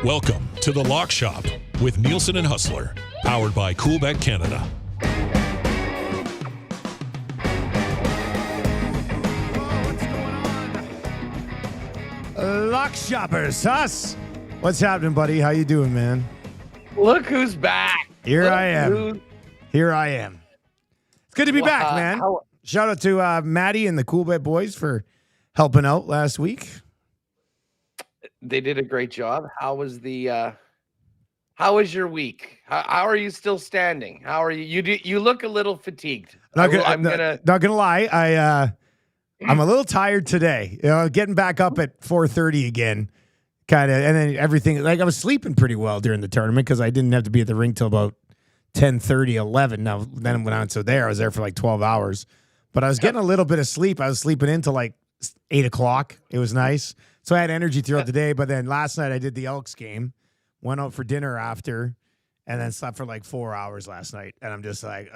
Welcome to The Lock Shop with Nielson and Hustler, powered by Coolbet Canada. Lock Shoppers, Huss. What's happening, buddy? How you doing, man? Look who's back. Here I am. It's good to be back, man. Shout out to Maddie and the Coolbet boys for helping out last week. They did a great job. How was your week? How are you still standing? How are you? You look a little fatigued. Not gonna lie. I'm a little tired today. You know, getting back up at 4:30 again, kind of, and then everything. Like I was sleeping pretty well during the tournament because I didn't have to be at the rink till about 10:30, 11. Now then, when I went I was there for like 12 hours, but I was getting a little bit of sleep. I was sleeping into like 8 o'clock. It was nice. So I had energy throughout the day, but then last night I did the Elks game, went out for dinner after, and then slept for like 4 hours last night. And I'm just like,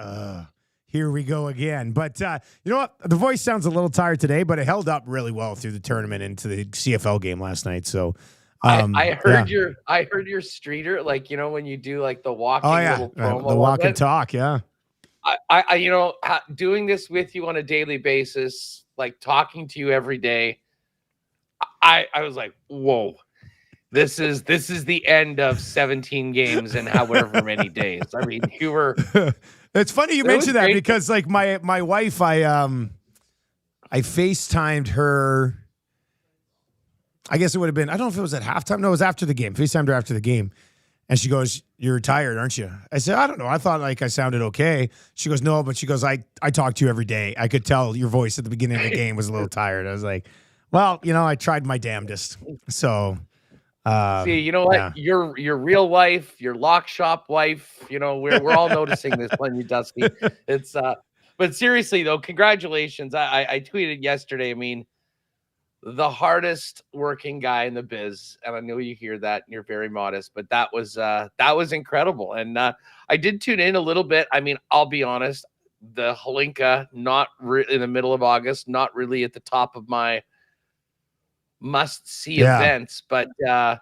here we go again. But you know what? The voice sounds a little tired today, but it held up really well through the tournament into the CFL game last night. So I heard your streeter, like, you know, when you do like the walking little promo. The walk and talk, yeah. I you know, doing this with you on a daily basis, like talking to you every day, I was like, whoa, this is the end of 17 games in however many days. I mean, you were. It's funny you mentioned that because like my wife, I FaceTimed her. I guess it would have been, I don't know if it was at halftime. No, it was after the game. FaceTimed her after the game. And she goes, "You're tired, aren't you?" I said, "I don't know. I thought like I sounded okay." She goes, "No," but she goes, I talk to you every day. I could tell your voice at the beginning of the game was a little tired. I was like, well, you know, I tried my damnedest. So, see, you know what? Yeah. Your real wife, your lock shop wife, you know, we're all noticing this on you, Dusty. It's but seriously though, congratulations. I tweeted yesterday. I mean, the hardest working guy in the biz, and I know you hear that and you're very modest, but that was incredible. And I did tune in a little bit. I mean, I'll be honest, the Holinka, not in the middle of August, not really at the top of my must-see events, but I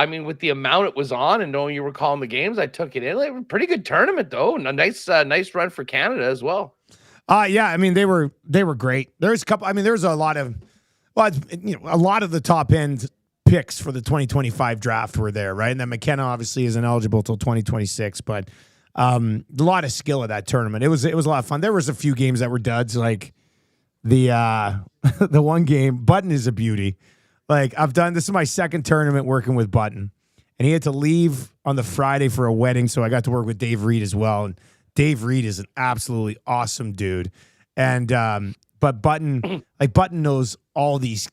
mean, with the amount it was on and knowing you were calling the games, I took it in. Like, a pretty good tournament, though. A nice run for Canada as well. Yeah, I mean, they were great. There's a couple. I mean, there's a lot of, a lot of the top end picks for the 2025 draft were there, right? And then McKenna obviously isn't eligible till 2026, but a lot of skill at that tournament. It was a lot of fun. There was a few games that were duds, like the the one game. Button is a beauty. Like this is my second tournament working with Button, and he had to leave on the Friday for a wedding, so I got to work with Dave Reed as well. And Dave Reed is an absolutely awesome dude, and but Button knows all these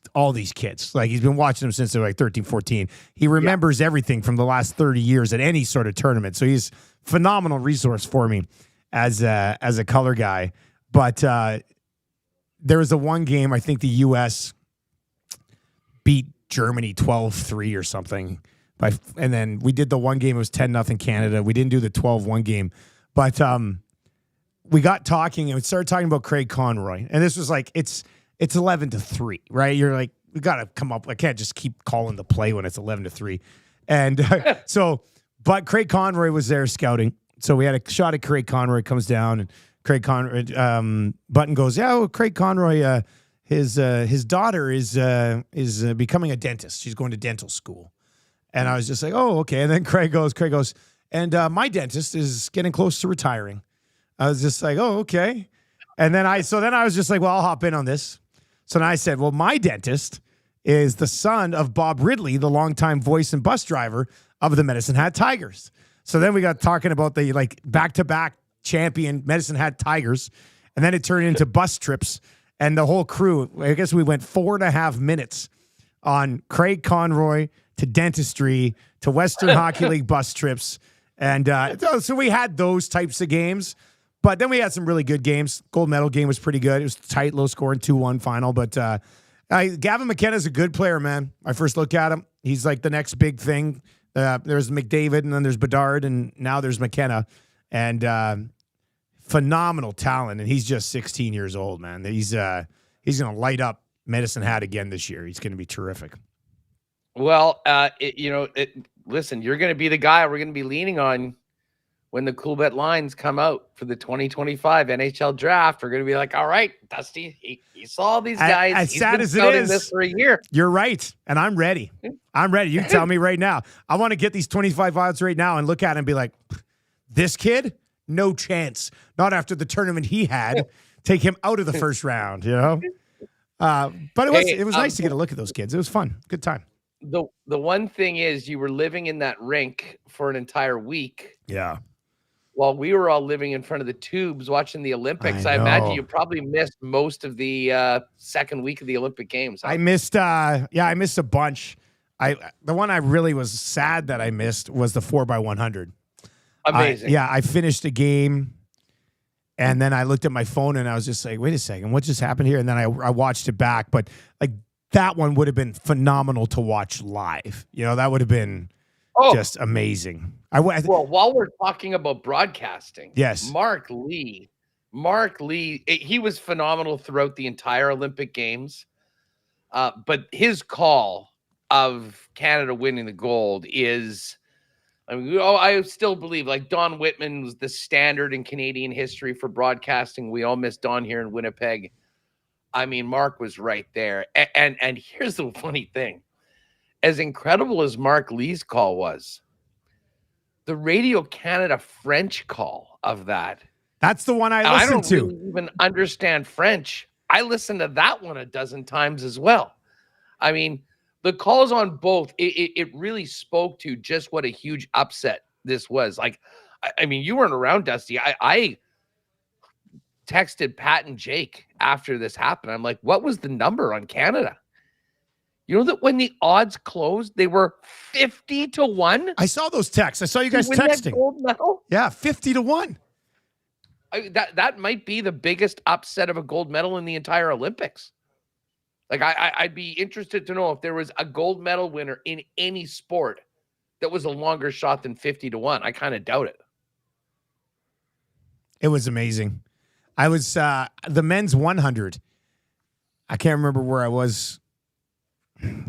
kids. Like he's been watching them since they're like 13, 14. He remembers everything from the last 30 years at any sort of tournament. So he's a phenomenal resource for me as a color guy. But there was the one game, I think the U.S. beat Germany 12-3 or something. And then we did the one game, it was 10-0 Canada. We didn't do the 12-1 game. But we got talking and we started talking about Craig Conroy. And this was like, it's 11-3, right? You're like, we got to come up. I can't just keep calling the play when it's 11-3. And but Craig Conroy was there scouting. So we had a shot at Craig Conroy, comes down, and Craig Conroy, Button goes, "Yeah, well, Craig Conroy, his daughter is becoming a dentist. She's going to dental school." And I was just like, "Oh, okay." And then Craig goes, "And my dentist is getting close to retiring." I was just like, "Oh, okay." And then I was just like, "Well, I'll hop in on this." So then I said, "Well, my dentist is the son of Bob Ridley, the longtime voice and bus driver of the Medicine Hat Tigers." So then we got talking about the like back-to-back champion Medicine Hat Tigers, and then it turned into bus trips, and the whole crew, I guess we went 4.5 minutes on Craig Conroy to dentistry to Western Hockey League bus trips. And so we had those types of games. But then we had some really good games. Gold medal game was pretty good. It was tight, low scoring, 2-1 final. But Gavin McKenna's a good player, man. I first looked at him. He's like the next big thing. There's McDavid, and then there's Bedard, and now there's McKenna. And phenomenal talent. And he's just 16 years old, man. He's going to light up Medicine Hat again this year. He's going to be terrific. Well, listen, you're going to be the guy we're going to be leaning on when the Coolbet lines come out for the 2025 NHL draft. We're going to be like, all right, Dusty, he saw these guys. As He's sad been as it scouting is, this for a year. You're right, and I'm ready. I'm ready. You tell me right now. I want to get these 25 odds right now and look at it and be like, this kid, no chance. Not after the tournament he had. Take him out of the first round, you know? But it was nice to get a look at those kids. It was fun. Good time. The one thing is you were living in that rink for an entire week. Yeah. While we were all living in front of the tubes watching the Olympics. I imagine you probably missed most of the second week of the Olympic Games. Huh? I missed a bunch. The one I really was sad that I missed was the 4x100. Amazing. I finished a game, and then I looked at my phone and I was just like, wait a second, what just happened here? And then I watched it back, but like that one would have been phenomenal to watch live. You know, that would have been just amazing. Well, while we're talking about broadcasting, yes, Mark Lee, he was phenomenal throughout the entire Olympic Games. But his call of Canada winning the gold is, I still believe like Don Whitman was the standard in Canadian history for broadcasting. We all miss Don here in Winnipeg. I mean, Mark was right there. And here's the funny thing. As incredible as Mark Lee's call was, the Radio Canada French call of that. That's the one I listened to. I don't really even understand French. I listened to that one a dozen times as well. I mean, the calls on both, it really spoke to just what a huge upset this was. Like, I mean, you weren't around, Dusty. I texted Pat and Jake after this happened. I'm like, what was the number on Canada? You know that when the odds closed, they were 50-1. I saw those texts. I saw you guys texting. Gold medal? Yeah, 50-1. That might be the biggest upset of a gold medal in the entire Olympics. Like I'd be interested to know if there was a gold medal winner in any sport that was a longer shot than 50-1. I kind of doubt it. It was amazing. I was the men's 100. I can't remember where I was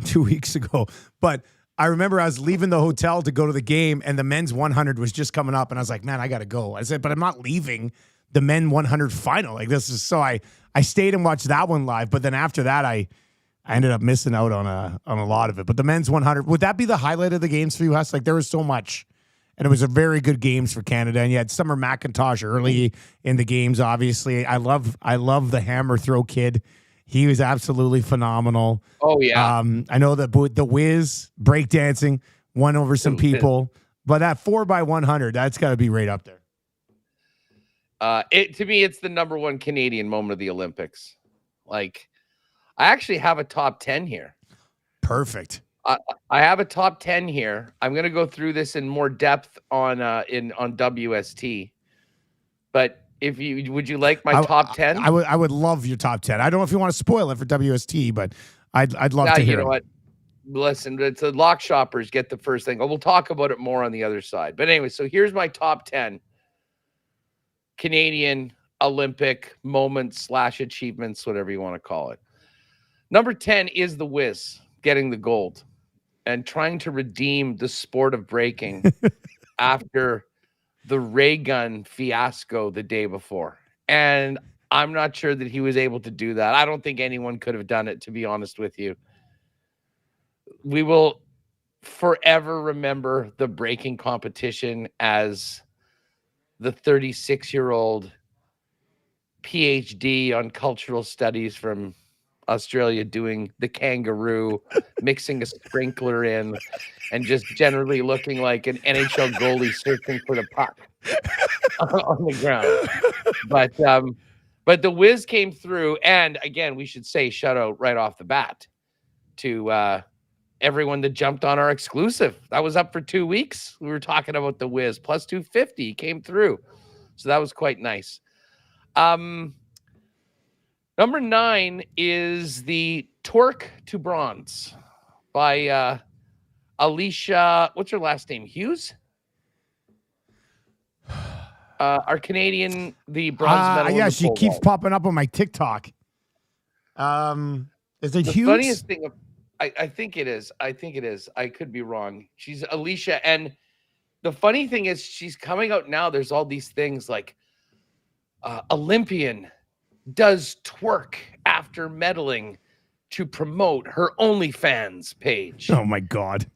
2 weeks ago, but I remember I was leaving the hotel to go to the game, and the men's 100 was just coming up, and I was like, man, I got to go. I said, but I'm not leaving the men 100 final. Like, this is so I stayed and watched that one live, but then after that, I ended up missing out on a lot of it. But the men's 100, would that be the highlight of the games for you, Huss? Like, there was so much, and it was a very good games for Canada, and you had Summer McIntosh early in the games, obviously. I love the hammer throw kid. He was absolutely phenomenal. Oh, yeah. I know the Wiz breakdancing won over some people, but that 4x100, that's got to be right up there. To me, it's the number one Canadian moment of the Olympics. Like, I actually have a top 10 here. Perfect. I have a top 10 here. I'm going to go through this in more depth on WST, but would you like my top 10? I would love your top 10. I don't know if you want to spoil it for WST, but I'd love to hear. You know what? Listen, it's the lock shoppers get the first thing. We'll talk about it more on the other side. But anyway, so here's my top 10 Canadian Olympic moments / achievements, whatever you want to call it. Number 10 is the Wiz getting the gold and trying to redeem the sport of breaking after the ray gun fiasco the day before. And I'm not sure that he was able to do that. I don't think anyone could have done it, to be honest with you. We will forever remember the breaking competition as the 36-year-old PhD on cultural studies from Australia doing the kangaroo, mixing a sprinkler in, and just generally looking like an NHL goalie searching for the puck on the ground. But the Wiz came through, and again, we should say shout out right off the bat to everyone that jumped on our exclusive. That was up for 2 weeks. We were talking about the Wiz plus 250 came through. So that was quite nice. Number 9 is the Torque to Bronze by Alicia. What's her last name? Hughes? Our Canadian, the bronze medal. Yeah, she keeps popping up on my TikTok. Is it the Hughes? Funniest thing, I think it is. I think it is. I could be wrong. She's Alicia. And the funny thing is she's coming out now. There's all these things like Olympian does twerk after medaling to promote her OnlyFans page. Oh, my God.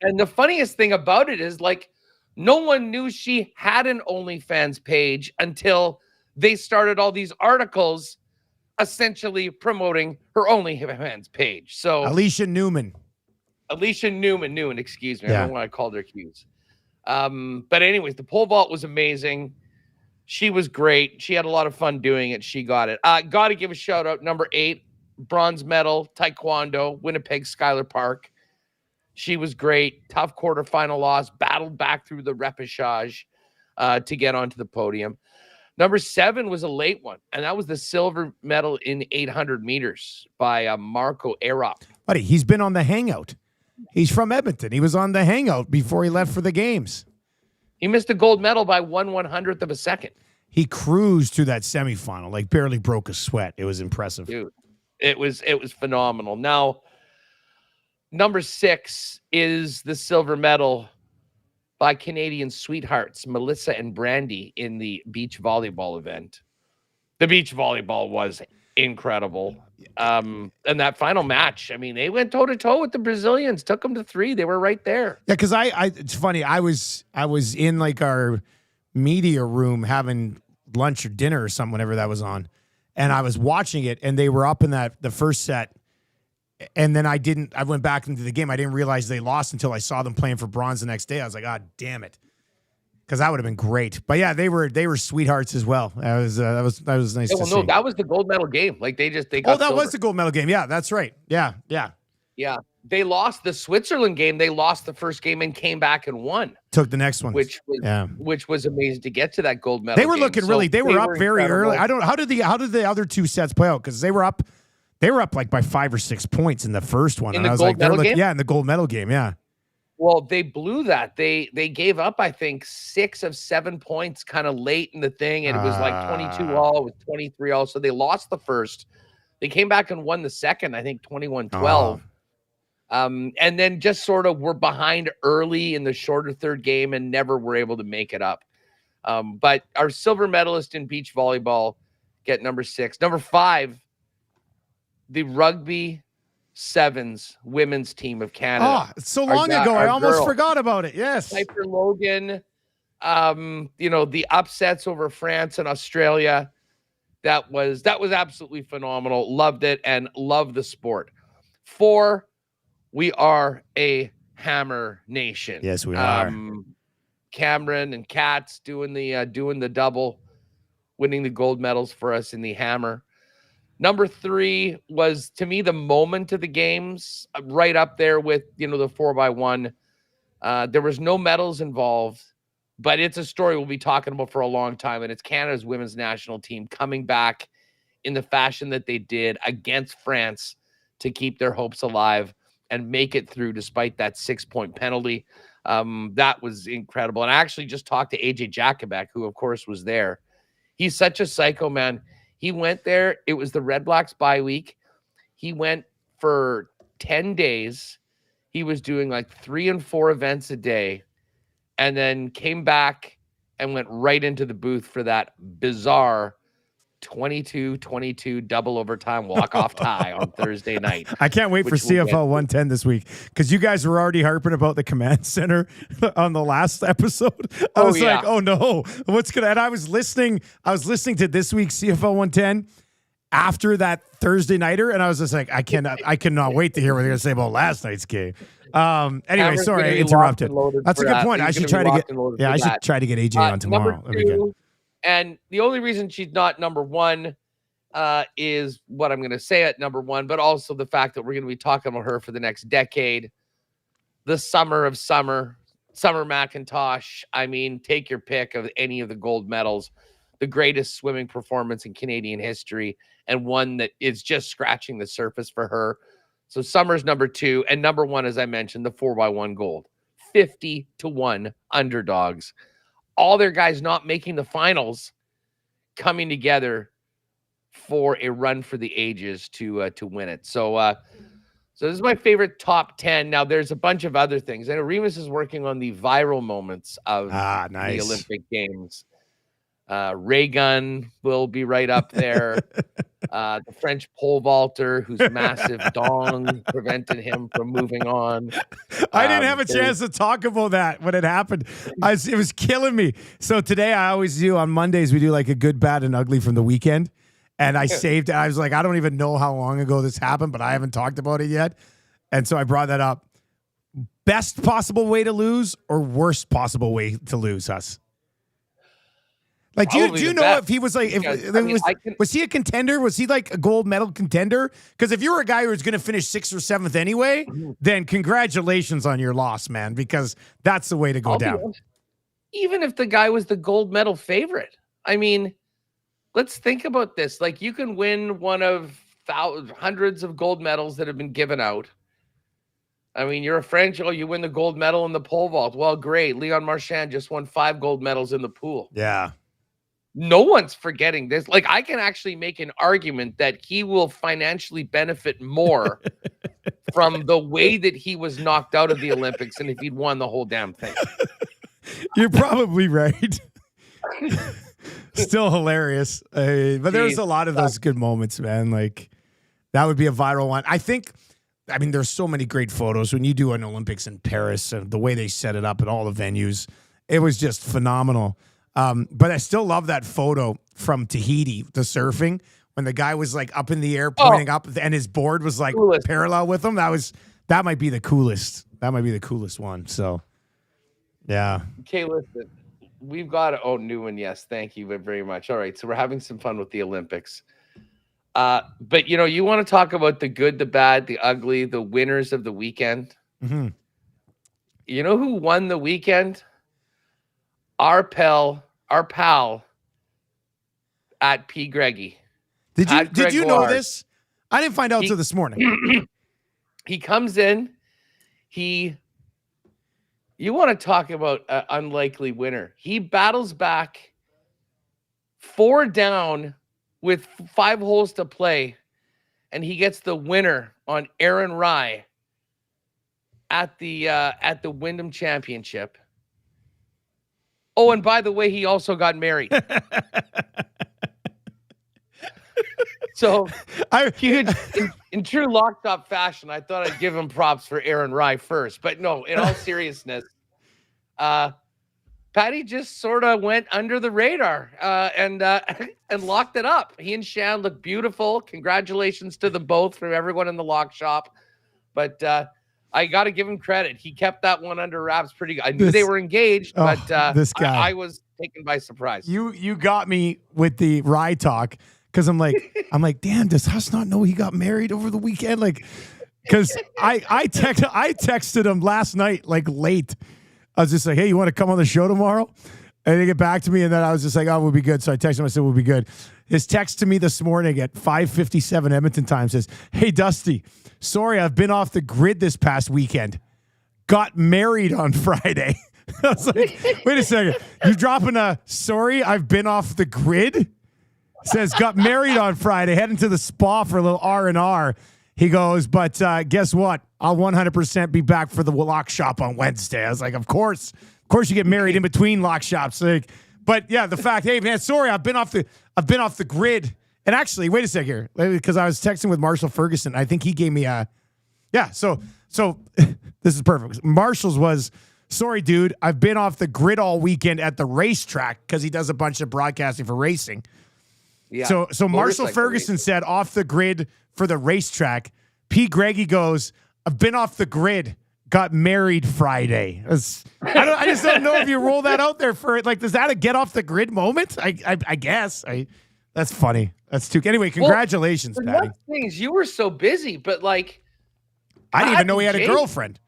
And the funniest thing about it is, like, no one knew she had an OnlyFans page until they started all these articles essentially promoting her OnlyFans page. So Alicia Newman, excuse me. I don't know why I called her Hughes. But anyways, the pole vault was amazing. She was great. She had a lot of fun doing it. She got it. Got to give a shout out. Number 8, bronze medal, Taekwondo, Winnipeg, Schuyler Park. She was great. Tough quarterfinal loss. Battled back through the repechage to get onto the podium. Number 7 was a late one, and that was the silver medal in 800 meters by Marco Arop. Buddy, he's been on the Hangout. He's from Edmonton. He was on the Hangout before he left for the games. He missed a gold medal by 1/100th of a second. He cruised through that semifinal, like barely broke a sweat. It was impressive. Dude, it was phenomenal. Now, number 6 is the silver medal by Canadian sweethearts, Melissa and Brandy, in the beach volleyball event. The beach volleyball was incredible. And that final match, I mean, they went toe-to-toe with the Brazilians, took them to 3. They were right there. Yeah, because it's funny. I was in like our media room having lunch or dinner or something, whenever that was on. And I was watching it, and they were up in the first set. And then I went back into the game. I didn't realize they lost until I saw them playing for bronze the next day. I was like, God damn it. Because that would have been great. But yeah, they were sweethearts as well. That was nice to see. No, that was the gold medal game. Like they got that silver. was the gold medal game. Yeah, that's right. Yeah. They lost the Switzerland game. They lost the first game and came back and won. Took the next one, which was amazing to get to that gold medal. They were looking really. They were up very early. I don't. How did the other 2 sets play out? Because they were up like by 5 or 6 points in the first one. In the gold medal game? Yeah, in the gold medal game. Yeah. Well, they blew that. They gave up, I think, 6 of 7 points kind of late in the thing, and it was like 22-all with 23-all. So they lost the first. They came back and won the second, I think 21-12. And then just sort of were behind early in the shorter third game and never were able to make it up. But our silver medalist in beach volleyball get number 6. Number 5, the rugby sevens women's team of Canada. Oh, it's so long ago. I almost forgot about it. Yes. Piper Logan, the upsets over France and Australia. That was absolutely phenomenal. Loved it and loved the sport. 4, we are a hammer nation. Yes, we are. Cameron and Katz doing the double, winning the gold medals for us in the hammer. Number 3 was, to me, the moment of the games, right up there with, the 4x1. There was no medals involved, but it's a story we'll be talking about for a long time, and it's Canada's women's national team coming back in the fashion that they did against France to keep their hopes alive and make it through despite that 6-point penalty. That was incredible. And I actually just talked to AJ Jakubek, who, of course, was there. He's such a psycho, man. He went there. It was the Red Blacks bye week. He went for 10 days. He was doing like 3 and 4 events a day, and then came back and went right into the booth for that bizarre 22-22 double overtime walk-off tie on Thursday night. I can't wait for CFL 110 this week, because you guys were already harping about the command center on the last episode. I was like, oh no, what's gonna? And I was listening to this week's CFL 110 after that Thursday nighter, and I was just like, I cannot wait to hear what they're gonna say about last night's game. Anyway, sorry, I interrupted. That's a good point. I should try to get AJ on tomorrow. Number 2, and the only reason she's not number 1 is what I'm going to say at number 1, but also the fact that we're going to be talking about her for the next decade. the summer of Summer McIntosh. I mean, take your pick of any of the gold medals, the greatest swimming performance in Canadian history, and one that is just scratching the surface for her. So Summer's number 2, and number 1, as I mentioned, the 4x1 gold, 50-1 underdogs. All their guys not making the finals coming together for a run for the ages to win it. So this is my favorite top 10. Now, there's a bunch of other things. I know Remus is working on the viral moments of the Olympic Games. Ray Gun will be right up there. The French pole vaulter whose massive dong prevented him from moving on. I didn't have a chance to talk about that when it happened. It was killing me. So today I always do, on Mondays, we do like a good, bad, and ugly from the weekend. And I saved it. I was like, I don't even know how long ago this happened, but I haven't talked about it yet. And so I brought that up. Best possible way to lose or worst possible way to lose us? Like, do you know if he was like, was he a contender? Was he like a gold medal contender? Because if you were a guy who was going to finish 6th or 7th anyway, then congratulations on your loss, man, because that's the way to go down. Even if the guy was the gold medal favorite, I mean, let's think about this. Like, you can win one of hundreds of gold medals that have been given out. I mean, you're a French, you win the gold medal in the pole vault. Well, great. Leon Marchand just won 5 gold medals in the pool. Yeah. No one's forgetting this. Like, I can actually make an argument that he will financially benefit more from the way that he was knocked out of the Olympics than if he'd won the whole damn thing. You're probably right. Still hilarious. But there's a lot of those good moments, man. Like, that would be a viral one. I mean, there's so many great photos when you do an Olympics in Paris and the way they set it up at all the venues. It was just phenomenal. But I still love that photo from Tahiti, the surfing, when the guy was like up in the air pointing up and his board was like parallel with him. That might be the coolest. That might be the coolest one. So, yeah. Okay, listen, we've got Newman. Yes. Thank you very much. All right. So we're having some fun with the Olympics. But you want to talk about the good, the bad, the ugly, the winners of the weekend. Mm-hmm. You know who won the weekend? Our pal at P. Greggy. Did you know this? I didn't find out until this morning. He comes in. You want to talk about an unlikely winner. He battles back 4 down with 5 holes to play, and he gets the winner on Aaron Rye at the Wyndham Championship. Oh, and by the way, he also got married. So, in true locked-up fashion, I thought I'd give him props for Aaron Rye first. But no, in all seriousness, Patty just sort of went under the radar and locked it up. He and Shan look beautiful. Congratulations to them both from everyone in the lock shop. But I got to give him credit. He kept that one under wraps pretty good. I knew they were engaged, but this guy. I was taken by surprise. You got me with the Rye talk because I'm like, damn, does Huss not know he got married over the weekend? Like, because I texted him last night, like late. I was just like, hey, you want to come on the show tomorrow? And they get back to me, and then I was just like, oh, we'll be good. So I texted him. I said, we'll be good. His text to me this morning at 5:57 Edmonton time says, hey, Dusty, sorry, I've been off the grid this past weekend. Got married on Friday. I was like, wait a second. You're dropping a sorry, I've been off the grid? Says, got married on Friday, heading to the spa for a little R&R. He goes, but guess what? I'll 100% be back for the lock shop on Wednesday. I was like, of course you get married in between lock shops. Like, but yeah, the fact, hey man, sorry, I've been off the grid. And actually, wait a second here, because I was texting with Marshall Ferguson. I think he gave me So this is perfect. Marshall's was, sorry, dude, I've been off the grid all weekend at the racetrack because he does a bunch of broadcasting for racing. Yeah. So Marshall Ferguson said off the grid for the racetrack. P. Greggy goes, I've been off the grid, got married Friday. I just don't know if you roll that out there for it. Like, is that a get off the grid moment? I guess. That's funny. That's too. Anyway, congratulations, Patty. Things you were so busy, but like, I didn't even know he had a girlfriend.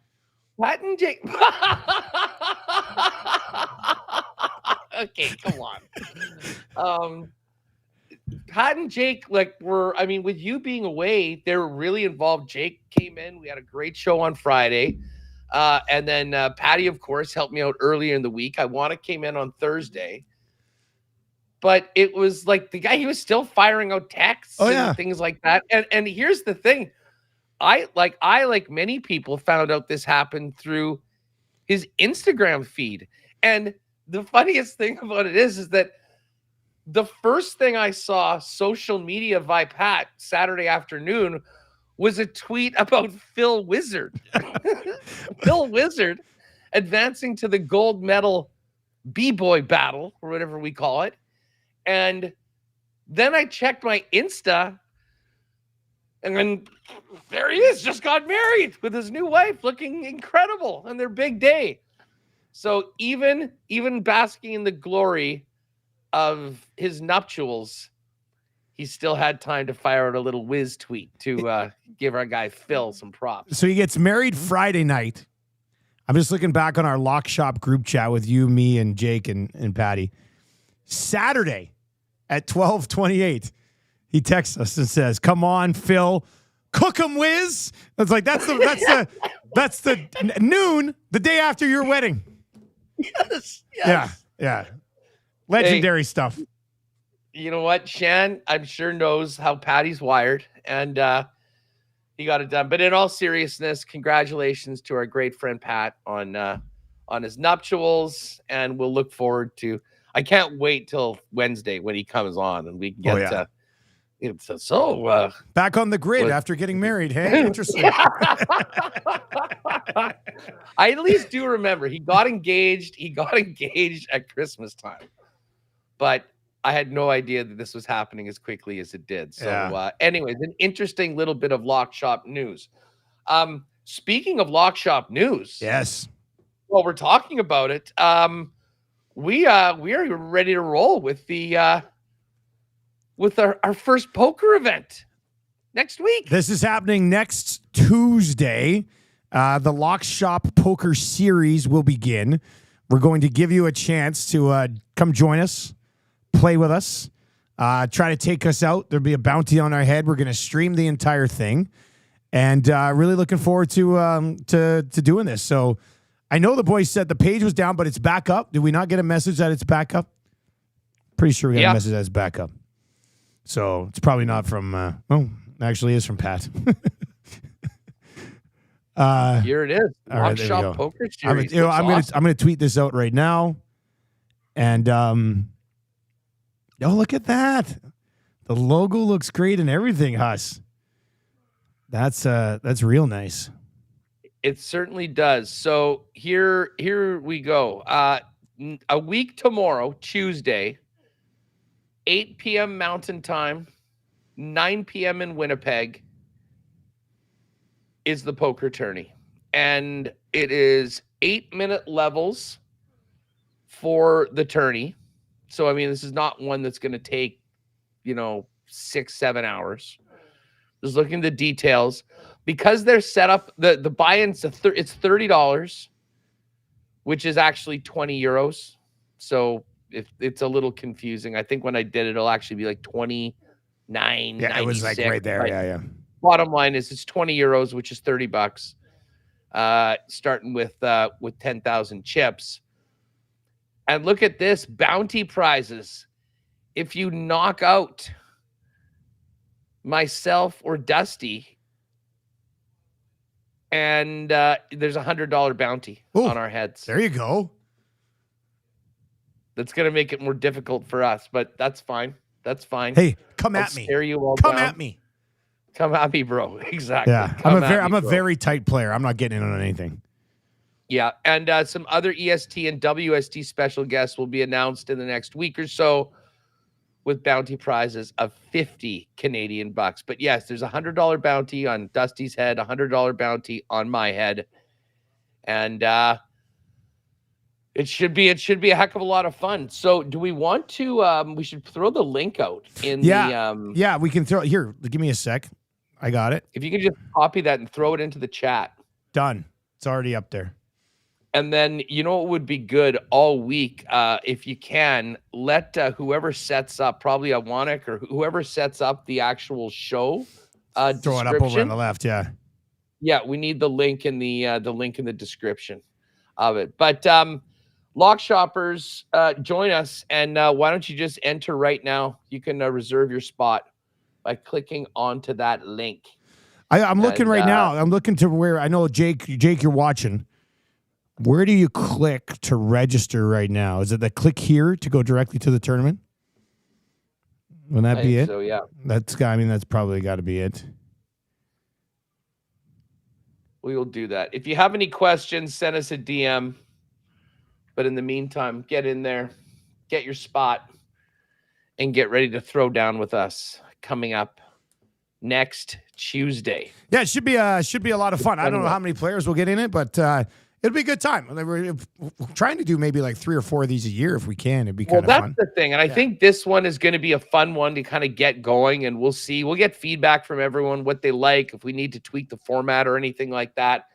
Pat and Jake. Okay, come on. Pat and Jake, like, with you being away, they were really involved. Jake came in. We had a great show on Friday. And then Patty, of course, helped me out earlier in the week. Came in on Thursday. But it was like the guy, he was still firing out texts and things like that. And here's the thing. I, like many people, found out this happened through his Instagram feed. And the funniest thing about it is that the first thing I saw social media by Pat Saturday afternoon was a tweet about Phil Wizard. Phil Wizard advancing to the gold medal B-boy battle, or whatever we call it. And then I checked my Insta, and then there he is, just got married with his new wife, looking incredible on their big day. So even basking in the glory of his nuptials, he still had time to fire out a little whiz tweet to give our guy Phil some props. So he gets married Friday night. I'm just looking back on our Lock Shop group chat with you, me, and Jake and Patty. Saturday at 12:28, he texts us and says, "Come on, Phil, cook 'em, whiz." It's like that's the noon, the day after your wedding. Yes. Yeah. Legendary stuff. You know what? Shan, I'm sure, knows how Patty's wired, and he got it done. But in all seriousness, congratulations to our great friend Pat on his nuptials, and we'll look forward to. I can't wait till Wednesday when he comes on, and we can get back on the grid after getting married. Hey, interesting. I at least do remember he got engaged. He got engaged at Christmas time, but I had no idea that this was happening as quickly as it did. So, anyways, an interesting little bit of Lock Shop news. Speaking of Lock Shop news, yes. Well, we're talking about it. We are ready to roll with the with our first poker event next week. This is happening next Tuesday. The Lock Shop Poker Series will begin. We're going to give you a chance to come join us, play with us, try to take us out. There'll be a bounty on our head. We're going to stream the entire thing, and really looking forward to doing this. So I know the boys said the page was down, but it's back up. Did we not get a message that it's back up? Pretty sure we got a message that it's back up. So it's probably not from, actually is from Pat. Here it is. Lock Shop Poker Series. I'm gonna tweet this out right now. And look at that. The logo looks great and everything, Huss. That's real nice. It certainly does. So here we go. A week tomorrow, Tuesday, 8 p.m. Mountain Time, 9 p.m. in Winnipeg, is the poker tourney. And it is 8-minute levels for the tourney. So, I mean, this is not one that's going to take, 6-7 hours. Just looking at the details. Because they're set up, the buy-in's it's $30, which is actually 20 euros. So it's a little confusing. I think when I did it, it'll actually be like 29. Yeah, it was like right there. Yeah. Bottom line is it's 20 euros, which is $30. Starting with 10,000 chips. And look at this, bounty prizes. If you knock out myself or Dusty, and there's $100 bounty on our heads. There you go. That's going to make it more difficult for us, but that's fine. That's fine. Hey, come at me. Scare you all come down. at me. Come at me, bro. Exactly. Yeah, I'm a very tight player. I'm not getting in on anything. Yeah, and some other EST and WST special guests will be announced in the next week or so with bounty prizes of 50 Canadian bucks. But yes, there's a $100 bounty on Dusty's head, a $100 bounty on my head. And it should be a heck of a lot of fun. So do we want to we should throw the link out in yeah, we can throw here. Give me a sec. I got it. If you could just copy that and throw it into the chat. Done. It's already up there. And then, you know, it would be good all week, if you can, let whoever sets up, probably Awanik or whoever sets up the actual show Throw it up over on the left, yeah. Yeah, we need the link in the link in the description of it. But Lock Shoppers, join us, and why don't you just enter right now? You can reserve your spot by clicking onto that link. I'm looking right now. I'm looking to where I know Jake, you're watching. Where do you click to register right now? Is it the click here to go directly to the tournament? Would that be it? So, yeah. That's probably got to be it. We will do that. If you have any questions, send us a DM. But in the meantime, get in there, get your spot, and get ready to throw down with us coming up next Tuesday. Yeah, it should be a lot of fun. I don't know how many players will get in it, but it'll be a good time. We're trying to do maybe like 3 or 4 of these a year if we can. It'd be kind of fun. Well, that's the thing. And I think this one is going to be a fun one to kind of get going, and we'll see. We'll get feedback from everyone, what they like, if we need to tweak the format or anything like that.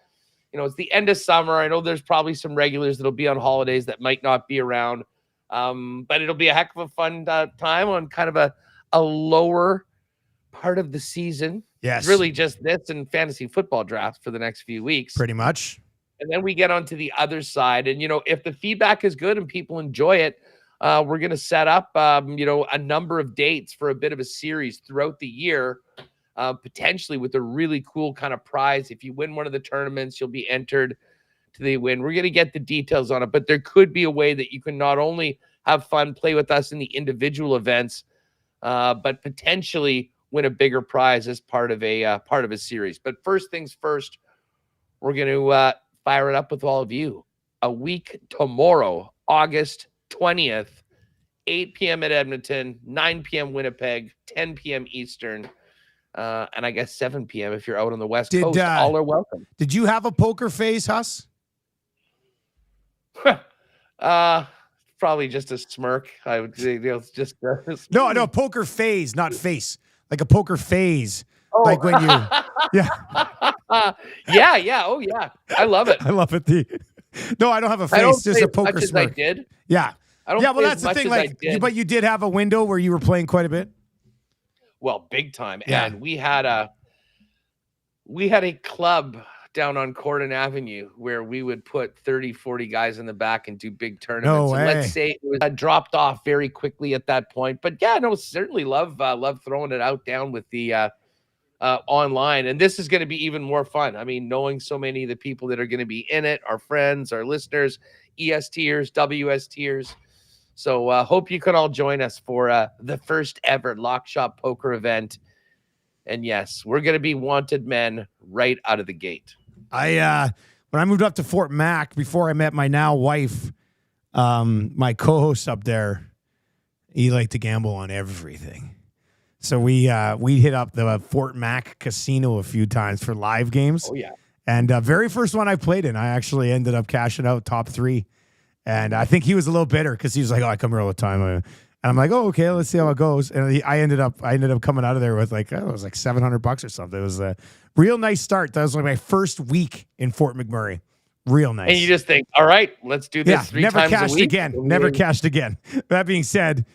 You know, it's the end of summer. I know there's probably some regulars that'll be on holidays that might not be around. But it'll be a heck of a fun time on kind of a lower part of the season. Yes. It's really just this and fantasy football drafts for the next few weeks. Pretty much. And then we get onto the other side. And, you know, if the feedback is good and people enjoy it, we're going to set up, a number of dates for a bit of a series throughout the year, potentially with a really cool kind of prize. If you win one of the tournaments, you'll be entered to the win. We're going to get the details on it, but there could be a way that you can not only have fun, play with us in the individual events, but potentially win a bigger prize as part of a series. But first things first, we're going to fire it up with all of you. A week tomorrow, August 20th, 8 p.m. at Edmonton, 9 p.m. Winnipeg, 10 p.m. Eastern, and I guess 7 p.m. if you're out on the West Coast. All are welcome. Did you have a poker face, Huss? Probably just a smirk. I would say it's just no poker phase, not face. Like a poker phase. Oh. Like when you yeah. yeah. Oh yeah. I love it. I love it. No, I don't have a face, just a poker smirk. I did. Yeah. I don't well, that's the thing. Like, but you did have a window where you were playing quite a bit. Well, big time. Yeah. And we had a club down on Cordon Avenue where we would put 30, 40 guys in the back and do big tournaments. No way. And let's say it was dropped off very quickly at that point. But yeah, no, certainly love throwing it out down with the online. And this is going to be even more fun. I mean, knowing so many of the people that are going to be in it, our friends, our listeners, ES tiers, WS tiers. So hope you can all join us for the first ever Lock Shop Poker event. And yes, we're going to be wanted men right out of the gate. When I moved up to Fort Mac, before I met my now wife, my co-host up there, he liked to gamble on everything. So we hit up the Fort Mac casino a few times for live games. Oh yeah. And very first one I played in, I actually ended up cashing out top 3. And I think he was a little bitter because he was like, "Oh, I come here all the time." And I'm like, "Oh, okay, let's see how it goes." And I ended up coming out of there with like, it was like $700 or something. It was a real nice start. That was like my first week in Fort McMurray. Real nice. And you just think, all right, let's do this 3 never times cashed a week. again. Never cashed again. That being said,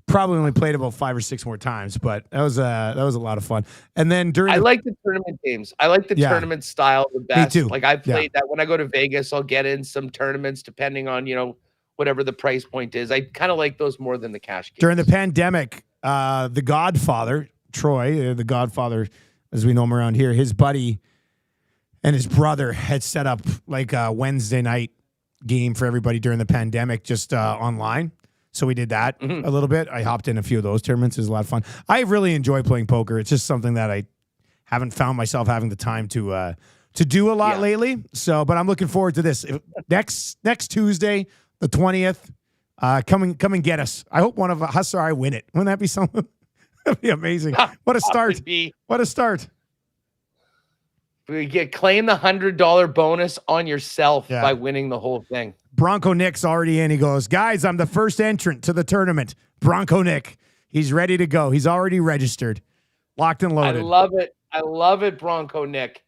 probably only played about 5 or 6 more times, but that was a lot of fun. And then I like the tournament games. I like the tournament style the best. Me too. Like I played that when I go to Vegas, I'll get in some tournaments depending on, whatever the price point is. I kind of like those more than the cash games. During the pandemic, the Godfather, Troy, the Godfather, as we know him around here, his buddy and his brother had set up like a Wednesday night game for everybody during the pandemic, just online. So we did that a little bit. I hopped in a few of those tournaments. It was a lot of fun. I really enjoy playing poker. It's just something that I haven't found myself having the time to do a lot lately. So, but I'm looking forward to this. Next Tuesday, the 20th, come and get us. I hope one of us or I win it. Wouldn't that be something? That'd be amazing. What a start. What a start. We claim the $100 bonus on yourself by winning the whole thing. Bronco Nick's already in. He goes, "Guys, I'm the first entrant to the tournament." Bronco Nick. He's ready to go. He's already registered. Locked and loaded. I love it. I love it, Bronco Nick.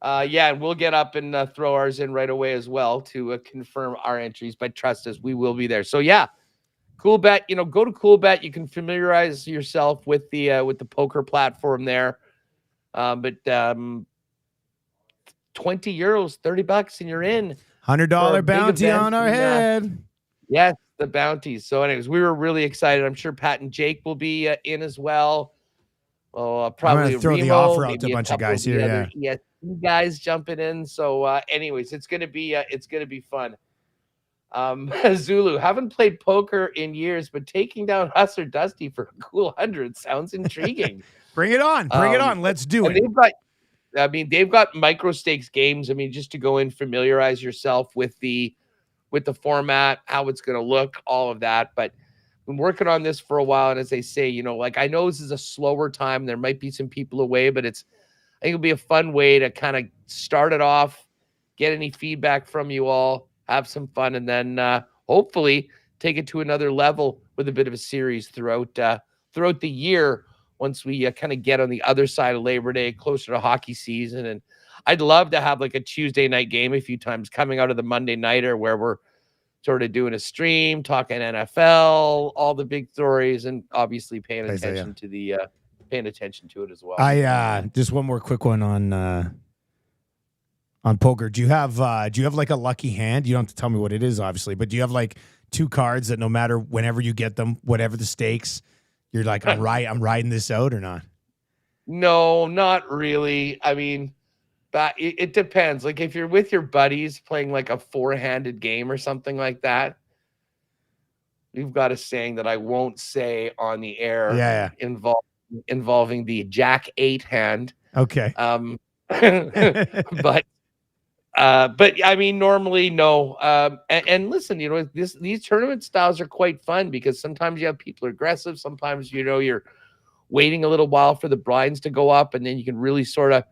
And we'll get up and throw ours in right away as well to confirm our entries. But trust us, we will be there. So yeah, Coolbet. Go to Coolbet. You can familiarize yourself with the poker platform there. But €20, $30, and you're in. $100 bounty on our head. Yes, the bounties. So, anyways, we were really excited. I'm sure Pat and Jake will be in as well. Probably I'm gonna throw Remo, the offer out to a bunch of guys here. Yeah, guys jumping in. So, anyways, it's gonna be fun. Zulu, haven't played poker in years, but taking down Hustler Dusty for a cool 100 sounds intriguing. Bring it on. Let's do it. They've got micro stakes games. just to go in, familiarize yourself with the format, how it's going to look, all of that. But I've been working on this for a while. And as they say, I know this is a slower time. There might be some people away, but I think it'll be a fun way to kind of start it off, get any feedback from you all, have some fun, and then hopefully take it to another level with a bit of a series throughout the year once we kind of get on the other side of Labor Day, closer to hockey season. And I'd love to have like a Tuesday night game a few times coming out of the Monday nighter where we're sort of doing a stream, talking NFL, all the big stories, and obviously paying attention to it as well. I just one more quick one on poker. Do you have like a lucky hand? You don't have to tell me what it is, obviously, but do you have like two cards that no matter whenever you get them, whatever the stakes, you're like, I'm riding this out or not? No, not really. But it depends. Like if you're with your buddies playing like a 4-handed game or something like that, we've got a saying that I won't say on the air. Yeah. Involving the Jack 8 hand. Okay. But normally no. And listen, these tournament styles are quite fun because sometimes you have people aggressive. Sometimes you're waiting a little while for the blinds to go up, and then you can really sort of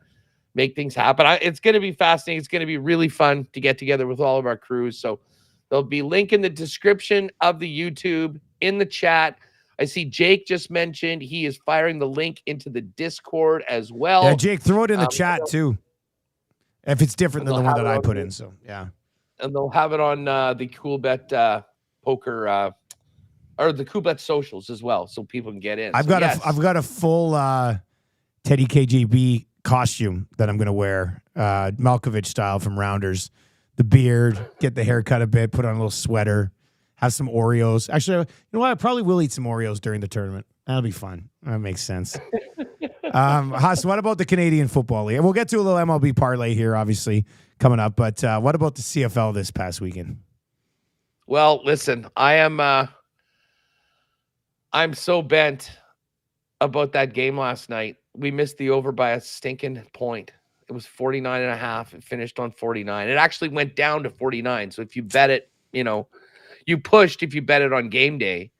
make things happen. It's going to be fascinating. It's going to be really fun to get together with all of our crews. So there'll be a link in the description of the YouTube, in the chat. I see Jake just mentioned he is firing the link into the Discord as well. Yeah, Jake, throw it in the chat too. If it's different than the one that I put in. So, yeah. And they'll have it on the Coolbet poker or the Coolbet socials as well, so people can get in. I've got a full Teddy KGB costume that I'm going to wear, Malkovich style from Rounders. The beard, get the haircut a bit, put on a little sweater, have some Oreos. Actually, you know what? I probably will eat some Oreos during the tournament. That'll be fun. That makes sense. Haas, what about the Canadian Football League? We'll get to a little MLB parlay here, obviously, coming up. But what about the CFL this past weekend? Well, listen, I'm so bent about that game last night. We missed the over by a stinking point. It was 49.5. It finished on 49. It actually went down to 49. So if you bet it, you pushed if you bet it on game day.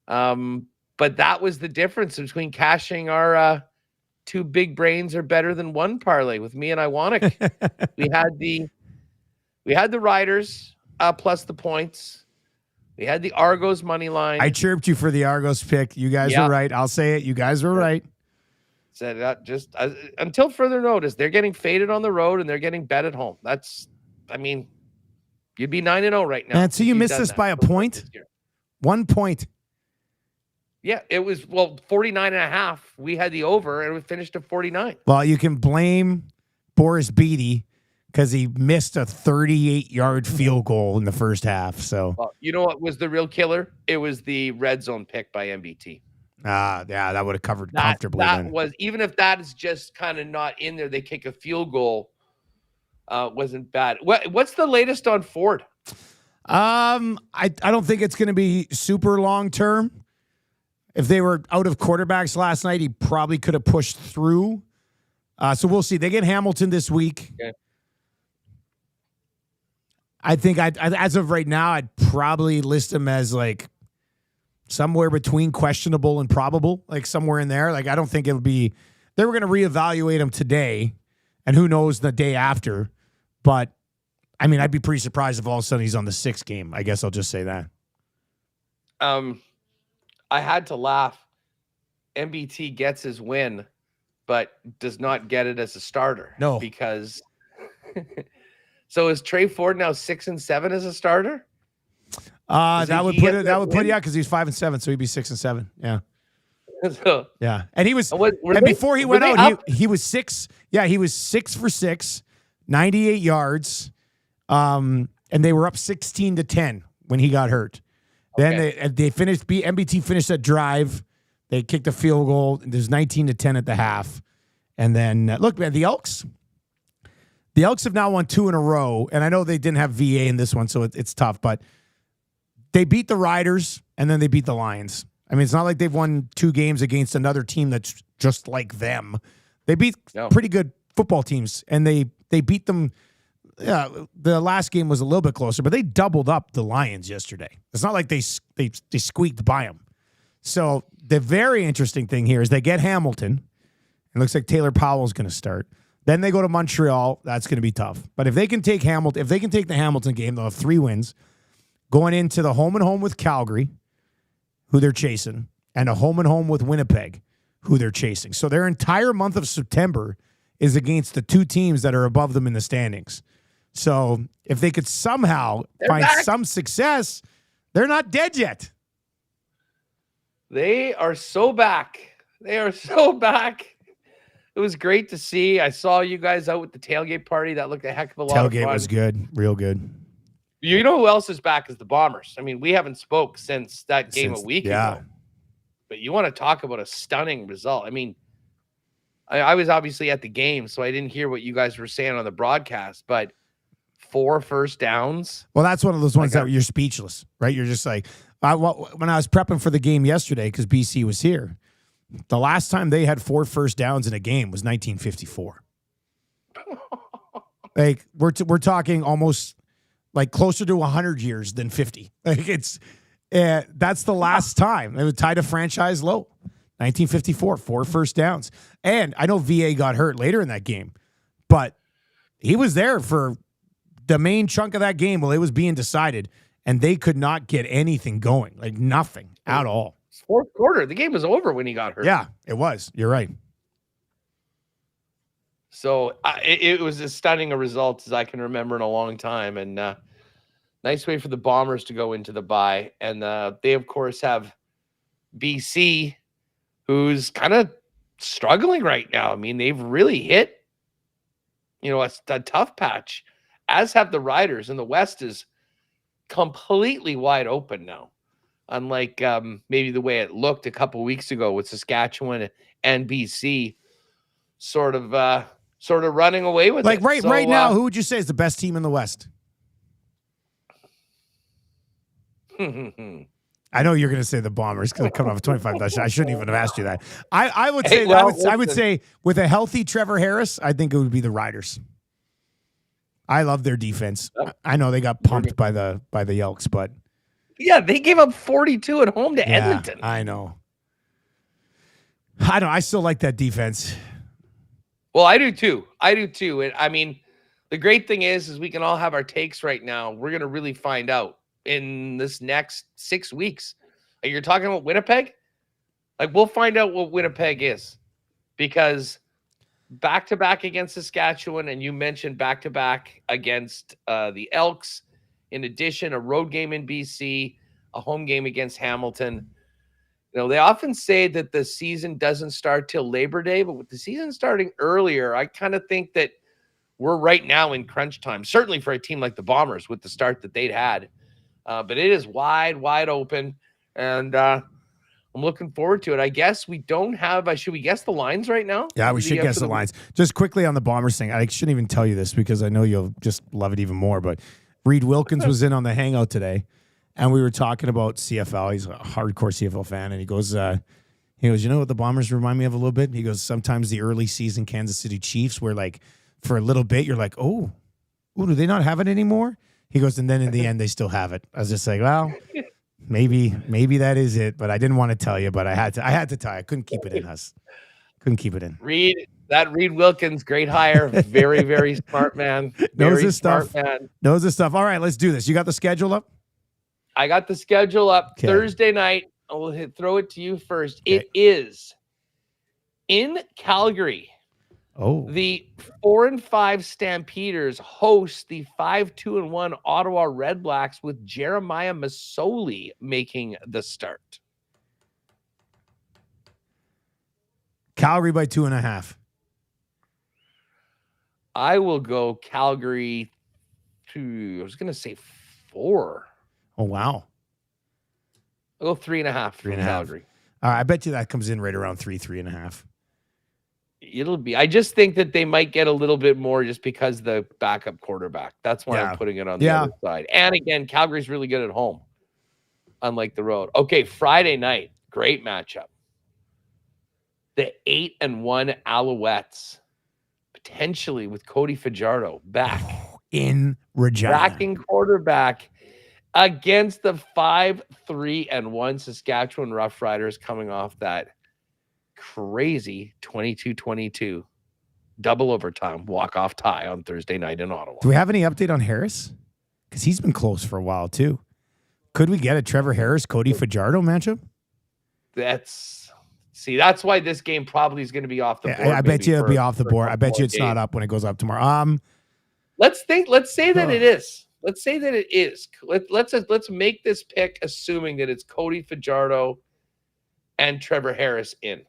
But that was the difference between cashing our two big brains are better than one parlay with me and Iwanic. we had the Riders plus the points. We had the Argos money line. I chirped you for the Argos pick. You guys were right. I'll say it. You guys were right. Said that just until further notice, they're getting faded on the road and they're getting bet at home. You'd be 9-0 right now. And so you missed us by a point? 1 point. Yeah, it was 49.5. We had the over and we finished at 49. Well, you can blame Boris Beatty because he missed a 38-yard field goal in the first half. So, you know what was the real killer? It was the red zone pick by MBT. Yeah, that would have covered comfortably. That was, even if that is just kind of not in there, they kick a field goal. Wasn't bad. What's the latest on Ford? I don't think it's going to be super long term. If they were out of quarterbacks last night, he probably could have pushed through. So we'll see. They get Hamilton this week. Okay. I think as of right now, I'd probably list him as like somewhere between questionable and probable, like somewhere in there. Like I don't think it would be. They were going to reevaluate him today, and who knows the day after. But I'd be pretty surprised if all of a sudden he's on the 6th game. I guess I'll just say that. I had to laugh. MBT gets his win but does not get it as a starter. No. Because so is Trey Ford now 6-7 as a starter? That would put because he's 5-7, so he'd be 6-7. Yeah. So, yeah. And he was before he went out, he was 6. Yeah, he was 6 for 6, 98 yards. And they were up 16-10 when he got hurt. Okay. Then they finished. MBT finished that drive. They kicked a field goal. There's 19-10 at the half. And then look, man, the Elks have now won 2 in a row. And I know they didn't have VA in this one, so it's tough. But they beat the Riders and then they beat the Lions. I mean, it's not like they've won 2 games against another team that's just like them. They beat pretty good football teams, and they beat them. Yeah, the last game was a little bit closer, but they doubled up the Lions yesterday. It's not like they squeaked by them. So the very interesting thing here is they get Hamilton. It looks like Taylor Powell's going to start. Then they go to Montreal. That's going to be tough. But if they can take Hamilton, if they can take the Hamilton game, they'll have 3 wins. Going into the home and home with Calgary, who they're chasing, and a home and home with Winnipeg, who they're chasing. So their entire month of September is against the 2 teams that are above them in the standings. So if they could somehow find some success, they're not dead yet. They are so back. They are so back. It was great to see. I saw you guys out with the tailgate party. That looked a heck of a lot of fun. Tailgate was good. Real good. You know who else is back is the Bombers. I mean, we haven't spoke since that game a week ago. But you want to talk about a stunning result. I mean, I was obviously at the game, so I didn't hear what you guys were saying on the broadcast, but 4 first downs. Well, that's one of those ones that you're speechless, right? You're just like, when I was prepping for the game yesterday, because BC was here, the last time they had 4 first downs in a game was 1954. Like we're talking almost like closer to 100 years than 50. Like that's the last time. It was tied a franchise low. 1954, 4 first downs. And I know VA got hurt later in that game, but he was there for the main chunk of that game while it was being decided, and they could not get anything going, like nothing at all. Fourth quarter, the game was over when he got hurt. Yeah, it was. You're right. So it was as stunning a result as I can remember in a long time, and nice way for the Bombers to go into the bye. And they, of course, have BC, who's kind of struggling right now. I mean, they've really hit, a tough patch, as have the Riders. And the West is completely wide open now, unlike maybe the way it looked a couple weeks ago with Saskatchewan and BC sort of running away with it. Like right now, who would you say is the best team in the West? I know you're going to say the Bombers because they're coming off a 25 touchdown. I shouldn't even have asked you that. I would say I would say with a healthy Trevor Harris, I think it would be the Riders. I love their defense. I know they got pumped by the Elks, but yeah, they gave up 42 at home to Edmonton. I know. I still like that defense. Well, I do too. And I mean, the great thing is we can all have our takes right now. We're going to really find out in this next 6 weeks. Like, you're talking about Winnipeg? Like, we'll find out what Winnipeg is, because back-to-back against Saskatchewan, and you mentioned back-to-back against the Elks. In addition, a road game in BC, a home game against Hamilton. They often say that the season doesn't start till Labor Day, but with the season starting earlier, I kind of think that we're right now in crunch time, certainly for a team like the Bombers with the start that they'd had. But it is wide open, and I'm looking forward to it. I guess we don't have – should we guess the lines right now? Yeah, we should guess the lines. Just quickly on the Bombers thing, I shouldn't even tell you this because I know you'll just love it even more, but Reed Wilkins was in on the Hangout today, and we were talking about CFL. He's a hardcore CFL fan, and he goes, you know what the Bombers remind me of a little bit? He goes, sometimes the early season Kansas City Chiefs where, like, for a little bit, you're like, oh, do they not have it anymore? He goes, and then in the end, they still have it. I was just like, well, maybe that is it, but I didn't want to tell you, but I had to tell you. I couldn't keep it in us. Couldn't keep it in. Reed Wilkins, great hire. Very, very smart man. Knows his stuff. Knows his stuff. All right, let's do this. You got the schedule up? I got the schedule up. Okay. Thursday night. I'll throw it to you first. Okay. It is In Calgary, the 4-5 Stampeders host the 5-2-1 Ottawa Red Blacks with Jeremiah Masoli making the start. Calgary by 2.5. I will go Calgary to, I was going to say 4. Oh, wow. I'll go 3.5 from Calgary. I bet you that comes in right around 3.5. It'll be. I just think that they might get a little bit more just because the backup quarterback. That's why I'm putting it on the other side. And again, Calgary's really good at home, unlike the road. Okay, Friday night, great matchup. The 8-1 Alouettes, potentially with Cody Fajardo back in Regina, backing quarterback against the 5-3-1 Saskatchewan Roughriders, coming off that crazy 22-22 double overtime walk-off tie on Thursday night in Ottawa. Do we have any update on Harris? Because he's been close for a while too. Could we get a Trevor Harris, Cody Fajardo matchup? That's why this game probably is going to be off the board. I bet you it'll be off the board. I bet you it's not up when it goes up tomorrow. Let's say that it is. Let's say that it is. Let's make this pick assuming that it's Cody Fajardo and Trevor Harris in.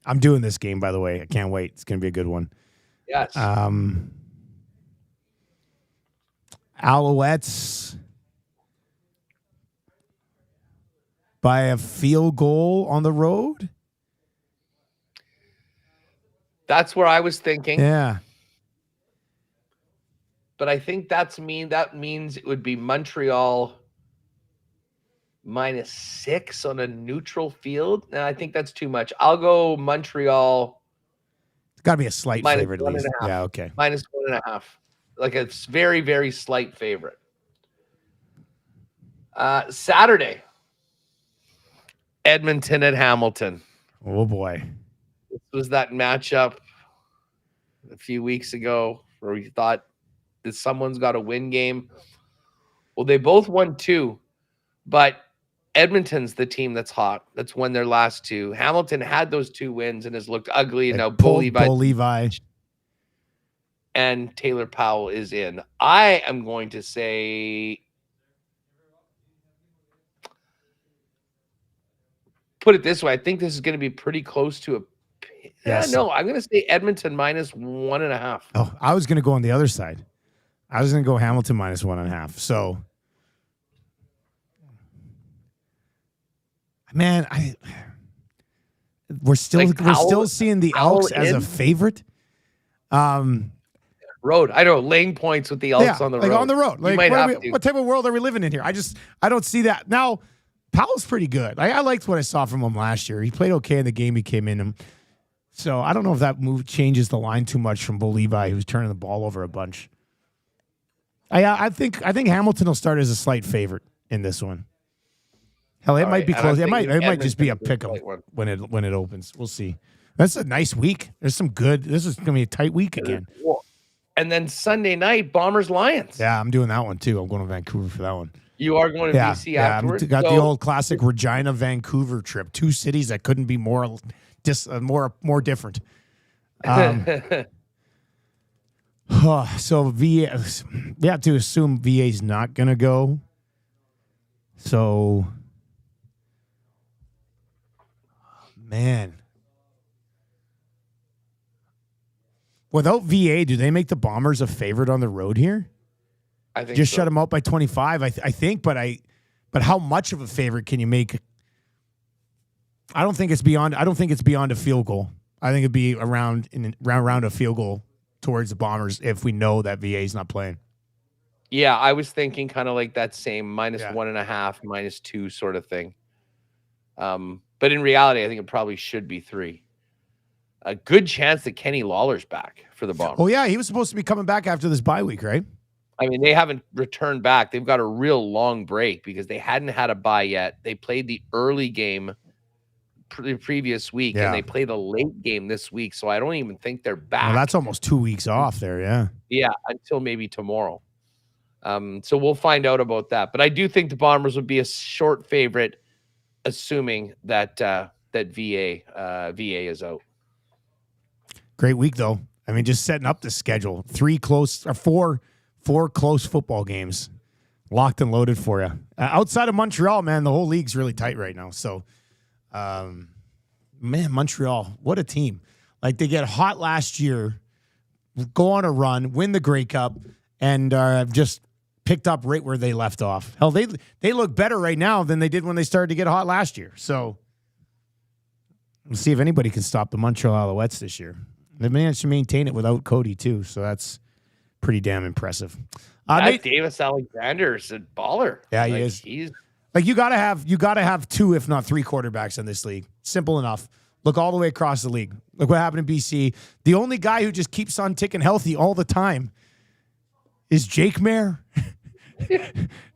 I'm doing this game, by the way. I can't wait. It's going to be a good one. Yes. Alouettes by a field goal on the road. That's where I was thinking. Yeah. But I think that means it would be Montreal -6 on a neutral field. And I think that's too much. I'll go Montreal. It's got to be a slight favorite at least. Yeah, okay. -1.5. Like a very, very slight favorite. Saturday, Edmonton at Hamilton. Oh, boy. This was that matchup a few weeks ago where we thought that someone's got a win game. Well, they both won 2, but Edmonton's the team that's hot. That's won their last 2. Hamilton had those 2 wins and has looked ugly. And now Bo Levi and Taylor Powell is in. I am going to say, put it this way, I think this is going to be pretty close to a. Yes. No, I'm going to say Edmonton -1.5. Oh, I was going to go on the other side. I was going to go Hamilton -1.5. So, man, we're still seeing the Elks as a favorite. Road. I know, laying points with the Elks on the road. Like on the road. Like, what type of world are we living in here? I don't see that. Now, Powell's pretty good. I liked what I saw from him last year. He played okay in the game he came in. So I don't know if that move changes the line too much from Bo Levi, who's turning the ball over a bunch. I think Hamilton will start as a slight favorite in this one. Hell, it might be close. It might just be a pick 'em when it opens. We'll see. That's a nice week. There's some good. This is going to be a tight week again. And then Sunday night, Bombers Lions. Yeah, I'm doing that one too. I'm going to Vancouver for that one. You are going to BC afterwards? Got the old classic Regina Vancouver trip. 2 cities that couldn't be more different. So VA, we have to assume VA's not going to go. So, man. Without VA, do they make the Bombers a favorite on the road here? I think just shut them out by 25. I think, but how much of a favorite can you make? I don't think it's beyond a field goal. I think it'd be around a field goal towards the Bombers if we know that VA is not playing. Yeah, I was thinking kind of like that same -1.5, -2 sort of thing. But in reality, I think it probably should be 3. A good chance that Kenny Lawler's back for the Bombers. Oh, yeah. He was supposed to be coming back after this bye week, right? I mean, they haven't returned back. They've got a real long break because they hadn't had a bye yet. They played the early game the previous week, and they played a late game this week, so I don't even think they're back. Well, that's almost 2 weeks off there, yeah. Yeah, until maybe tomorrow. So we'll find out about that. But I do think the Bombers would be a short favorite, assuming that VA is out. Great week though. I mean, just setting up the schedule. Four close football games, locked and loaded for you. Outside of Montreal, man, the whole league's really tight right now. So, man, Montreal, what a team! Like they get hot last year, go on a run, win the Grey Cup, and just picked up right where they left off. Hell, they look better right now than they did when they started to get hot last year. So, we'll see if anybody can stop the Montreal Alouettes this year. They managed to maintain it without Cody too, so that's pretty damn impressive. Davis Alexander's a baller. Yeah, he is. Like you gotta have 2, if not 3 quarterbacks in this league. Simple enough. Look all the way across the league. Look what happened in BC. The only guy who just keeps on ticking healthy all the time is Jake Mayer.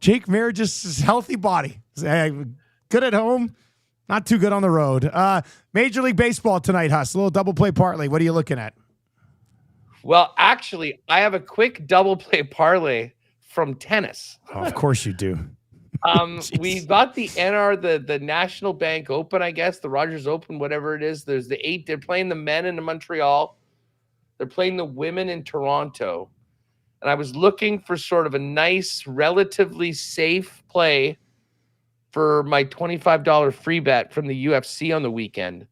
Jake Mayer just is healthy body. Good at home. Not too good on the road. Major League Baseball tonight, Huss. A little double play parlay. What are you looking at? Well, actually, I have a quick double play parlay from tennis. Oh, of course you do. We got the the National Bank Open, I guess, the Rogers Open, whatever it is. There's the 8. They're playing the men in Montreal. They're playing the women in Toronto. And I was looking for sort of a nice, relatively safe play for my $25 free bet from the UFC on the weekend.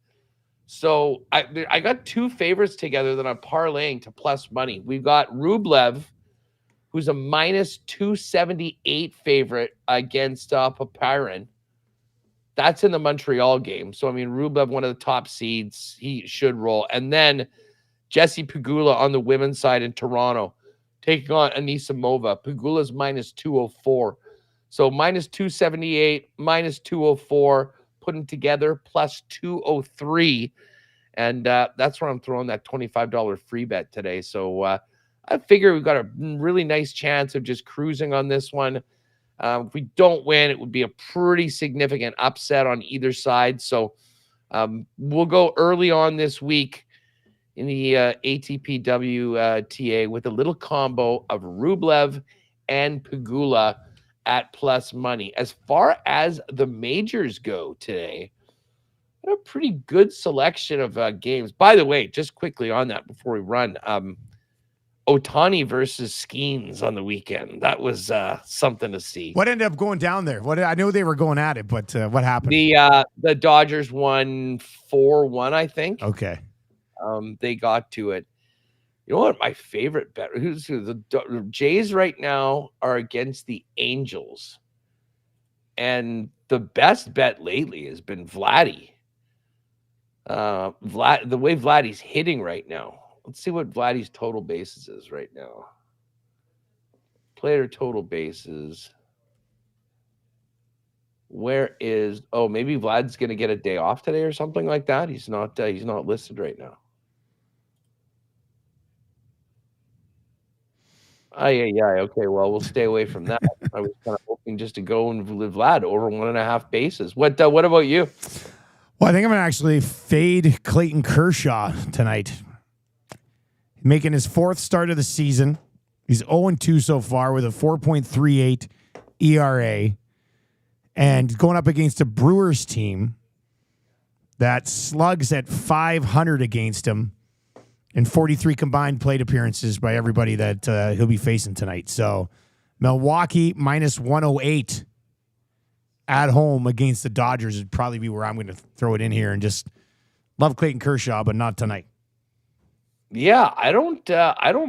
So I got 2 favorites together that I'm parlaying to plus money. We've got Rublev, who's a minus 278 favorite against Paparin. That's in the Montreal game. So, I mean, Rublev, one of the top seeds, he should roll. And then Jesse Pegula on the women's side in Toronto, taking on Anisimova. Pegula's minus 204. So minus 278, minus 204, putting together plus 203. And that's where I'm throwing that $25 free bet today. So I figure we've got a really nice chance of just cruising on this one. If we don't win, it would be a pretty significant upset on either side. So we'll go early on this week in the ATP WTA with a little combo of Rublev and Pegula at plus money. As far as the majors go today, a pretty good selection of games. By the way, just quickly on that before we run, Ohtani versus Skeens on the weekend. That was something to see. What ended up going down there? I know they were going at it, but what happened? The Dodgers won 4-1, I think. Okay. They got to it. You know what? My favorite bet. The Jays right now are against the Angels, and the best bet lately has been Vladdy. The way Vladdy's hitting right now. Let's see what Vladdy's total bases is right now. Player total bases. Where is? Oh, maybe Vlad's going to get a day off today or something like that. He's not listed right now. Yeah. Okay, well, we'll stay away from that. I was kind of hoping just to go and live Vlad over 1.5 bases. What about you? Well, I think I'm going to actually fade Clayton Kershaw tonight. Making his 4th start of the season. He's 0-2 so far with a 4.38 ERA. And going up against a Brewers team that slugs at .500 against him. And 43 combined plate appearances by everybody that he'll be facing tonight. So Milwaukee minus 108 at home against the Dodgers would probably be where I'm going to throw it in here and just love Clayton Kershaw, but not tonight. Yeah, I don't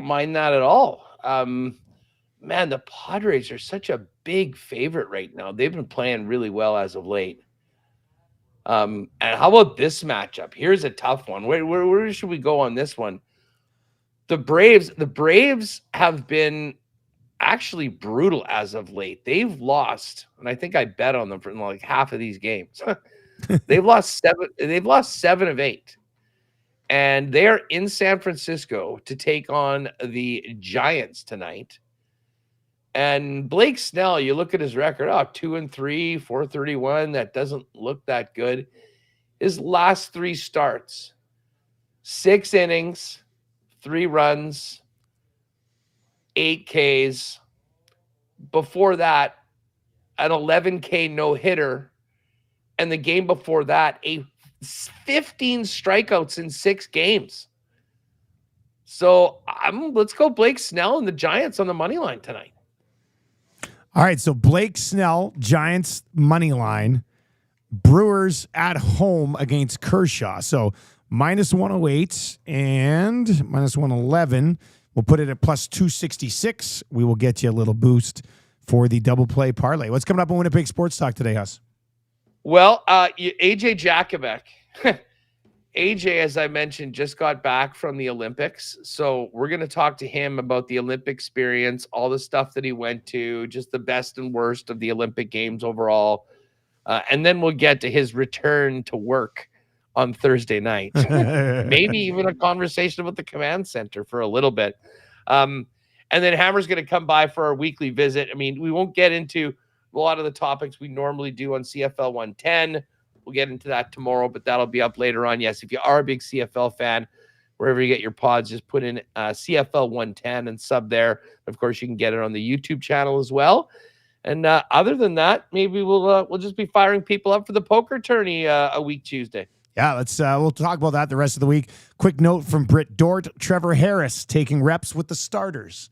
mind that at all. Man, the Padres are such a big favorite right now. They've been playing really well as of late. And how about this matchup? Here's a tough one. Where should we go on this one? The Braves have been actually brutal as of late. They've lost, and I think I bet on them for like half of these games. They've lost 7 of 8. And they are in San Francisco to take on the Giants tonight. And Blake Snell, you look at his record, 2-3, 431. That doesn't look that good. His last 3 starts, 6 innings, 3 runs, 8 Ks. Before that, an 11K no-hitter. And the game before that, a 15 strikeouts in 6 games. So let's go Blake Snell and the Giants on the money line tonight. All right, so Blake Snell, Giants money line, Brewers at home against Kershaw. So minus 108 and minus 111. We'll put it at plus 266. We will get you a little boost for the double play parlay. What's coming up on Winnipeg Sports Talk today, Huss? Well, AJ Jakubek. AJ, as I mentioned, just got back from the Olympics. So we're going to talk to him about the Olympic experience, all the stuff that he went to, just the best and worst of the Olympic Games overall. And then we'll get to his return to work on Thursday night. Maybe even a conversation about the command center for a little bit. And then Hammer's going to come by for our weekly visit. I mean, we won't get into a lot of the topics we normally do on CFL 110. We'll get into that tomorrow, but that'll be up later on. Yes, if you are a big CFL fan, wherever you get your pods, just put in CFL 110 and sub there. Of course, you can get it on the YouTube channel as well. And other than that, maybe we'll just be firing people up for the poker tourney a week Tuesday. Yeah, we'll talk about that the rest of the week. Quick note from Britt Dort: Trevor Harris taking reps with the starters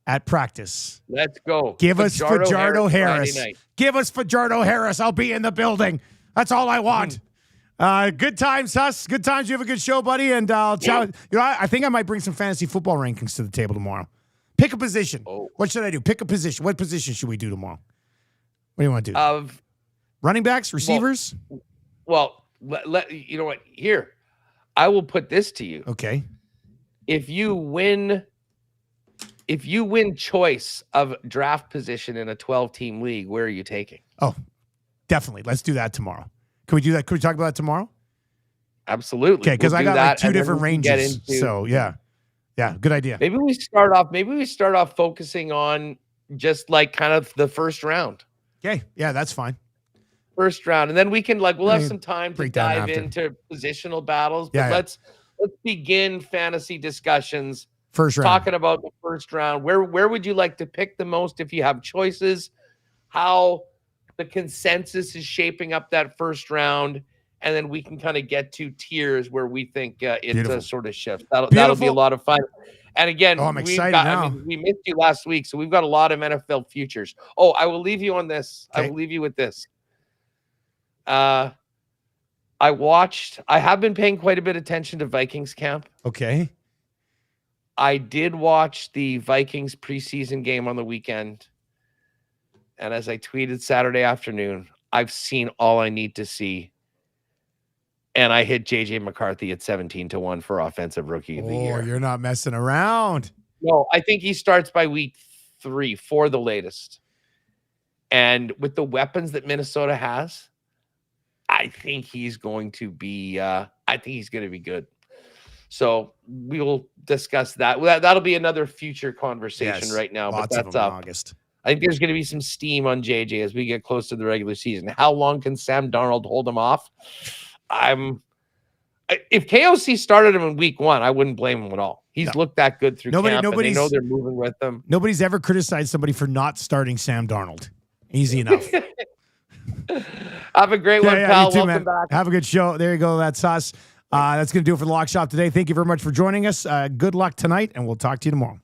at practice. Let's go. Give us Fajardo Harris. Give us Fajardo Harris. I'll be in the building. That's all I want. Good times, Huss. Good times. You have a good show, buddy. And I'll chat. I think I might bring some fantasy football rankings to the table tomorrow. Pick a position. Oh. What should I do? Pick a position. What position should we do tomorrow? What do you want to do? Running backs, receivers? Well, you know what? Here, I will put this to you. Okay. If you win choice of draft position in a 12-team league, where are you taking? Oh, definitely. Let's do that tomorrow. Can we do that? Could we talk about that tomorrow? Absolutely. Okay, because I got like 2 different ranges. So yeah, good idea. Maybe we start off focusing on just like kind of the first round. Okay, yeah, that's fine. First round, and then we can we'll have some time to dive into positional battles. But let's begin fantasy discussions. First round. Talking about the first round. Where would you like to pick the most if you have choices? How the consensus is shaping up that first round, and then we can kind of get to tiers where we think it sort of shifts. That'll be a lot of fun. And again, I'm excited now. We missed you last week, so we've got a lot of NFL futures. Oh, I will leave you on this. Okay. I will leave you with this. I have been paying quite a bit of attention to Vikings camp. Okay. I did watch the Vikings preseason game on the weekend. And as I tweeted Saturday afternoon, I've seen all I need to see. And I hit JJ McCarthy at 17-1 for offensive rookie of the year. Oh, you're not messing around. No, I think he starts by week 3 for the latest. And with the weapons that Minnesota has, I think he's going to be good. So we will discuss that. That'll be another future conversation right now. Lots but that's of them in August. I think there's going to be some steam on JJ as we get close to the regular season. How long can Sam Darnold hold him off? If KOC started him in week 1, I wouldn't blame him at all. He's looked that good through camp, and they know they're moving with him. Nobody's ever criticized somebody for not starting Sam Darnold. Easy enough. Have a great one, pal. Too, Welcome back. Have a good show. There you go. That's us. That's going to do it for the Lock Shop today. Thank you very much for joining us. Good luck tonight, and we'll talk to you tomorrow.